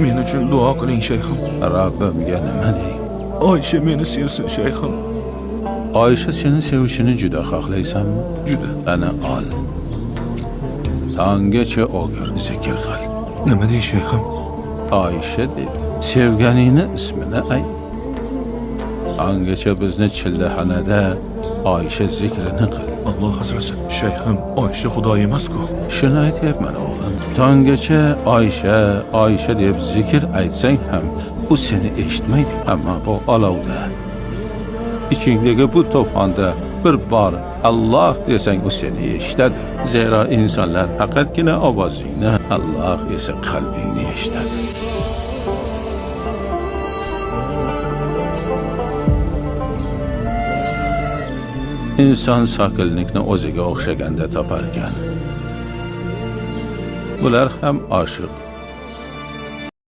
Men uchun duo qiling shayxim. Rabbimga nima dey? Oysha meni sevsin shayxim. Oysha seni sevishini juda xohlaysanmi? Juda. Ana ol. Tonggacha o'gir, zikr qil. Nima dey shayxim? Oysha deb sevganingni ismini ayt. Tonggacha bizni chillaxonada Oysha zikrini qil. Alloh asrasin. Shayxim, Oysha xudo emas-ku. Shuni aytyapman o'g'lim. Tonggacha Oysha, Oysha deb zikr aytsang ham u seni eshitmaydi, ammo bu olovda, ichingdagi bu to'fonda bir bor Alloh desang u seni eshitadi. Zero insonlar faqatgina ovozingni, Alloh esa qalbingni eshitadi. İnson soqillikni o'ziga o'xshaganda topar ekan. Bular ham oshiq